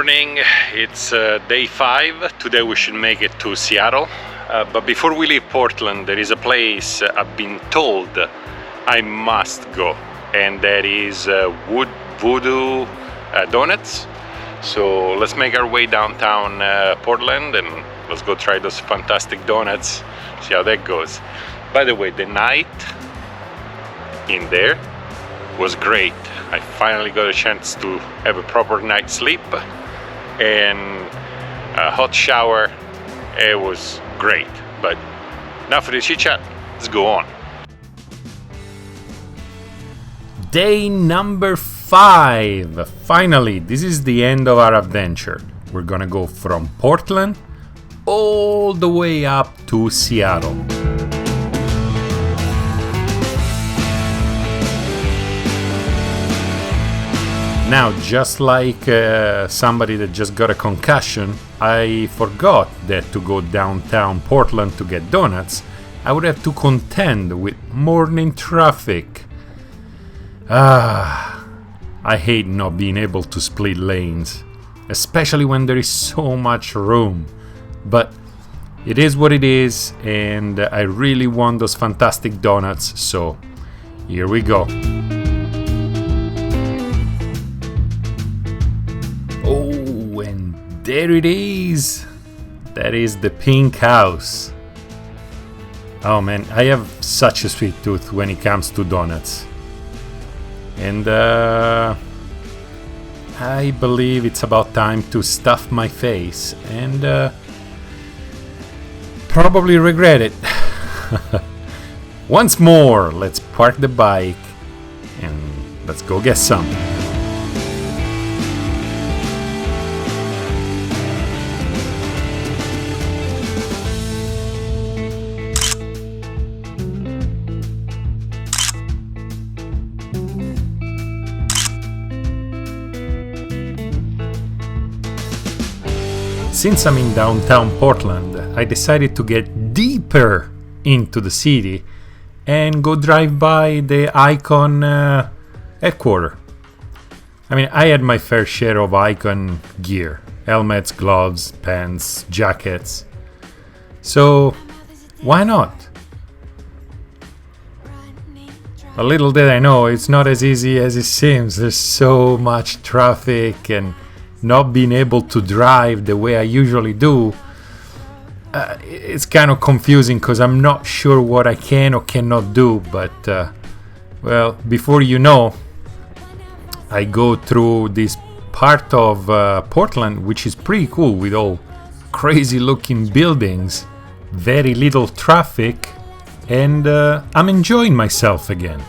morning. It's day 5. Today we should make it to Seattle. But before we leave Portland, there is a place I've been told I must go, and that is Voodoo Donuts. So let's make our way downtown Portland and let's go try those fantastic donuts, see how that goes. By the way, the night in there was great. I finally got a chance to have a proper night's sleep and a hot shower. It was great. But now for the chit chat, let's go on. Day number 5. Finally, this is the end of our adventure. We're gonna go from Portland all the way up to Seattle. Now, just like somebody that just got a concussion, I forgot that to go downtown Portland to get donuts, I would have to contend with morning traffic. I hate not being able to split lanes, especially when there is so much room. But it is what it is, and I really want those fantastic donuts, so here we go. Oh, and there it is. That is the pink house. Oh man, I have such a sweet tooth when it comes to donuts. And I believe it's about time to stuff my face and probably regret it. Once more, let's park the bike and let's go get some. Since I'm in downtown Portland, I decided to get deeper into the city and go drive by the Icon headquarters. I mean, I had my fair share of Icon gear: helmets, gloves, pants, jackets. So, why not? A little did I know, it's not as easy as it seems. There's so much traffic, and not being able to drive the way I usually do, it's kind of confusing because I'm not sure what I can or cannot do. But well, before you know, I go through this part of Portland, which is pretty cool, with all crazy looking buildings, very little traffic, and I'm enjoying myself again.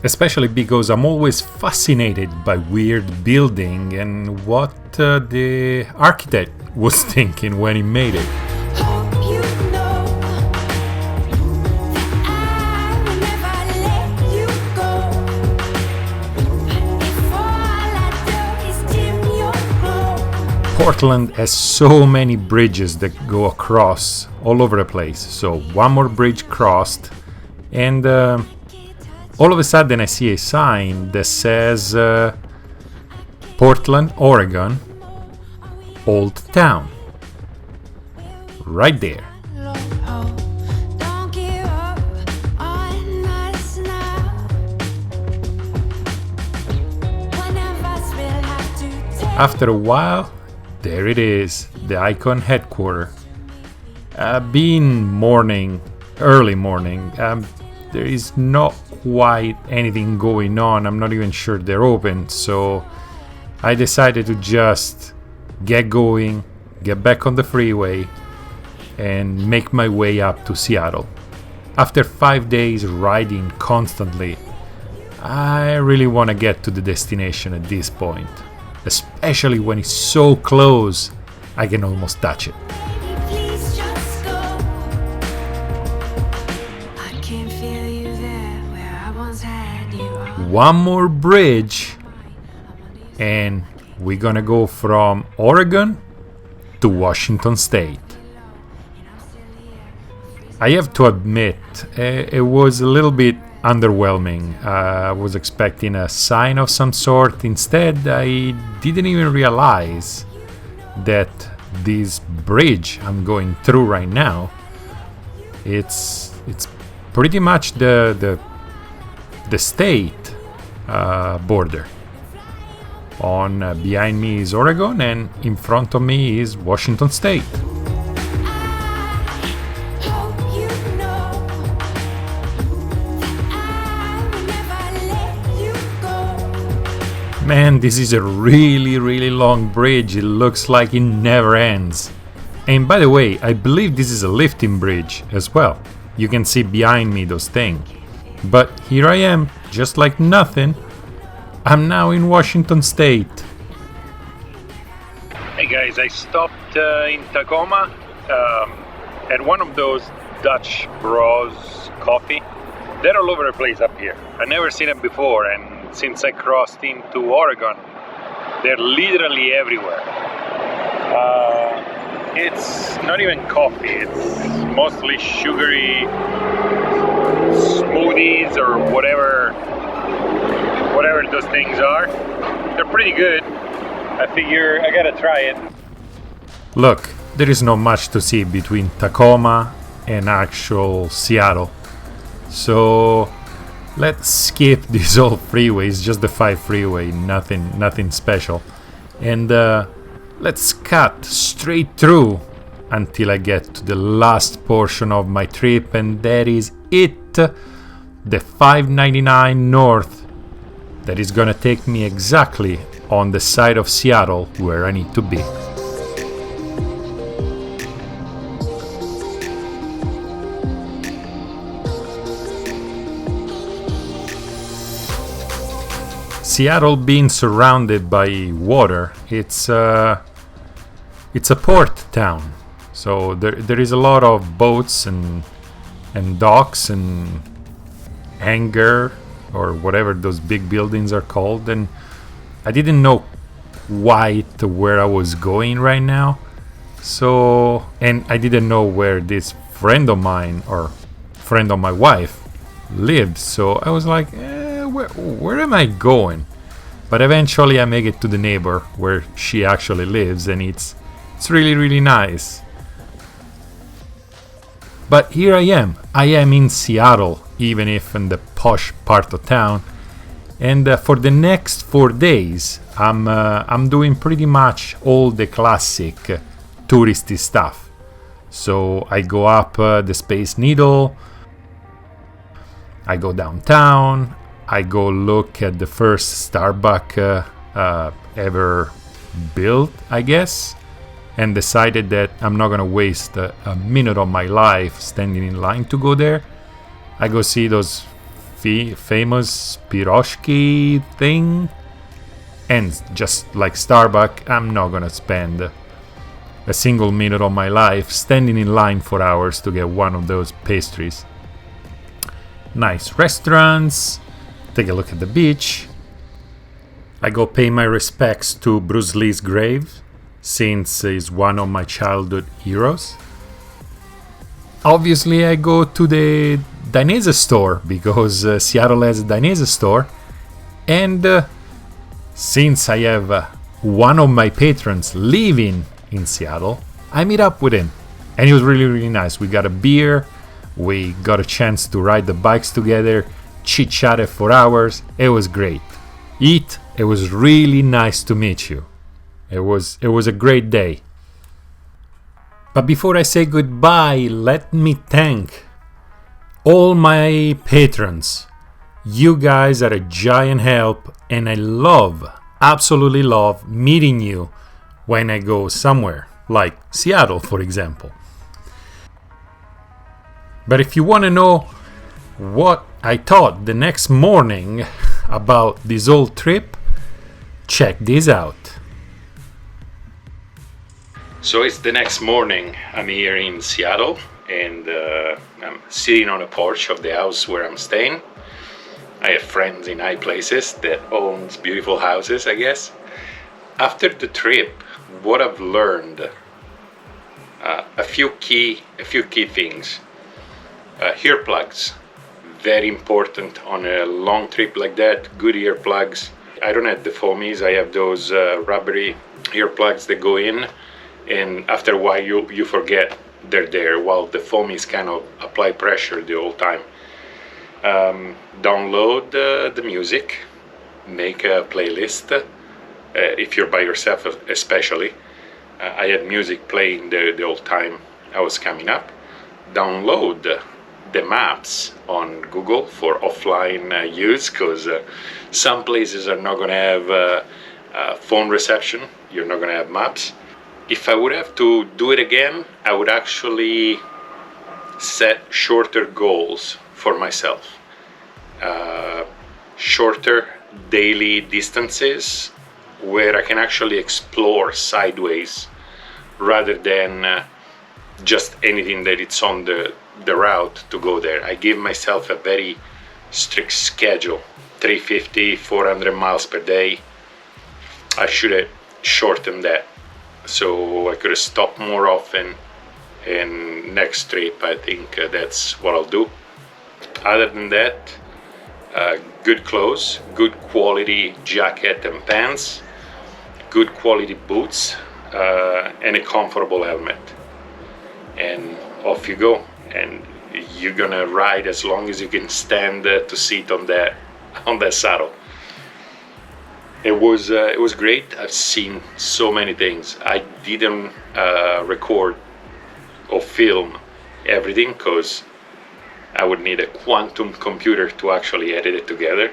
Especially because I'm always fascinated by weird building and what the architect was thinking when he made it. Portland has so many bridges that go across all over the place. So one more bridge crossed, and all of a sudden I see a sign that says Portland, Oregon, Old Town. Right there. After a while, there it is, the Icon headquarters. Being morning, early morning, there is not quite anything going on. I'm not even sure they're open, so I decided to just get going, get back on the freeway, and make my way up to Seattle. After 5 days riding constantly, I really want to get to the destination at this point, especially when it's so close I can almost touch it. One more bridge and we're gonna go from Oregon to Washington State. I have to admit, it was a little bit underwhelming. I was expecting a sign of some sort. Instead, I didn't even realize that this bridge I'm going through right now, it's pretty much the state border. On behind me is Oregon, and in front of me is Washington State. Man, this is a really long bridge. It looks like it never ends. And by the way, I believe this is a lifting bridge as well. You can see behind me those things. But here I am, just like nothing. I'm now in Washington State. Hey guys, I stopped in Tacoma at one of those Dutch Bros coffee. They're all over the place up here. I've never seen them before, and since I crossed into Oregon, they're literally everywhere. It's not even coffee, it's mostly sugary smoothies or whatever those things are. They're pretty good. I figure I gotta try it. Look, there is not much to see between Tacoma and actual Seattle. So let's skip this old freeway. It's just the 5 freeway, nothing special. And let's cut straight through until I get to the last portion of my trip, and that is it, the 599 North. That is gonna take me exactly on the side of Seattle where I need to be. Seattle being surrounded by water, it's a port town, so there is a lot of boats and docks and hangar or whatever those big buildings are called, and I didn't know quite where I was going right now, so, and I didn't know where this friend of mine or friend of my wife lived, so I was like, where am I going? But eventually I make it to the neighbor where she actually lives, and it's really nice. But here I am in Seattle, even if in the posh part of town, and for the next 4 days I'm doing pretty much all the classic touristy stuff. So I go up the Space Needle, I go downtown, I go look at the first Starbucks ever built, I guess, and decided that I'm not gonna waste a minute of my life standing in line to go there. I go see those famous piroshki thing, and just like Starbucks, I'm not gonna spend a single minute of my life standing in line for hours to get one of those pastries. Nice restaurants, take a look at the beach. I go pay my respects to Bruce Lee's grave, since he's one of my childhood heroes. Obviously I go to the Dyna Store, because Seattle has a Dyna Store, and since I have one of my patrons living in Seattle, I meet up with him, and it was really nice. We got a beer, we got a chance to ride the bikes together, chit-chatted for hours. It was great. It was really nice to meet you. It was a great day. But before I say goodbye, let me thank all my patrons. You guys are a giant help, and I absolutely love meeting you when I go somewhere, like Seattle, for example. But if you want to know what I thought the next morning about this whole trip, check this out. So it's the next morning. I'm here in Seattle, and I'm sitting on a porch of the house where I'm staying. I have friends in high places that owns beautiful houses, I guess. After the trip, what I've learned, a few key things. Earplugs, very important on a long trip like that. Good earplugs. I don't have the foamies, I have those rubbery earplugs that go in, and after a while you forget they're there while the foam is kind of apply pressure the whole time. Download the music, make a playlist, if you're by yourself especially. I had music playing the whole time I was coming up. Download the maps on Google for offline use, because some places are not going to have phone reception. You're not going to have maps. If I would have to do it again, I would actually set shorter goals for myself. Shorter daily distances where I can actually explore sideways rather than just anything that it's on the route to go there. I give myself a very strict schedule, 350, 400 miles per day. I should have shortened that so I could have stopped more often, and next trip I think that's what I'll do. Other than that, good clothes, good quality jacket and pants, good quality boots, and a comfortable helmet, and off you go. And you're gonna ride as long as you can stand to sit on that saddle. It was great. I've seen so many things. I didn't record or film everything because I would need a quantum computer to actually edit it together,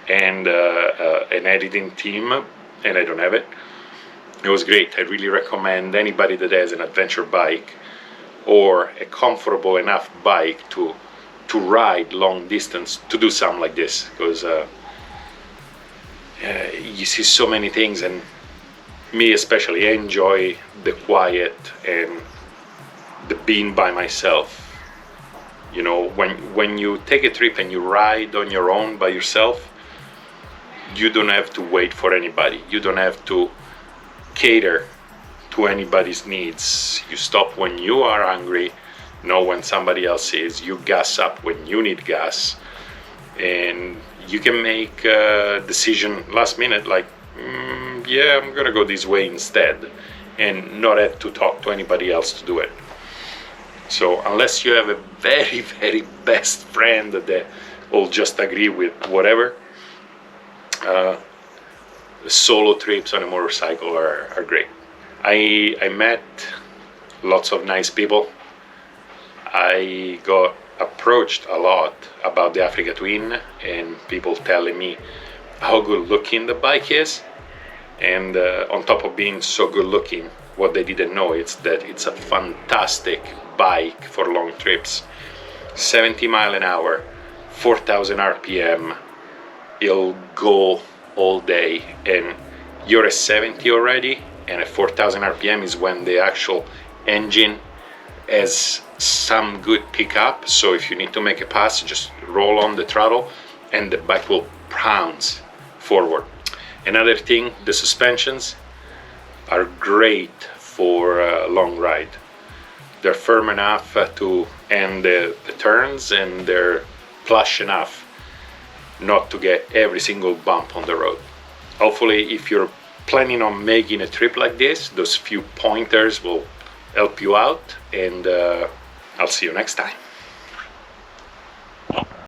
and an editing team, and I don't have it. It was great. I really recommend anybody that has an adventure bike or a comfortable enough bike to ride long distance to do something like this, because you see so many things, and me especially, I enjoy the quiet and the being by myself. You know, when you take a trip and you ride on your own by yourself, you don't have to wait for anybody. You don't have to cater to anybody's needs. You stop when you are hungry, not when somebody else is. You gas up when you need gas, and you can make a decision last minute, like, yeah, I'm gonna go this way instead, and not have to talk to anybody else to do it. So unless you have a very, very best friend that will just agree with whatever, solo trips on a motorcycle are great. I met lots of nice people. I got approached a lot about the Africa Twin, and people telling me how good looking the bike is, and on top of being so good looking, what they didn't know is that it's a fantastic bike for long trips. 70 mile an hour, 4,000 RPM, it'll go all day, and you're at 70 already, and at 4,000 RPM is when the actual engine has some good pickup. So if you need to make a pass, just roll on the throttle and the bike will pounce forward. Another thing, the suspensions are great for a long ride. They're firm enough to end the turns, and they're plush enough not to get every single bump on the road. Hopefully, if you're planning on making a trip like this, those few pointers will help you out, and I'll see you next time.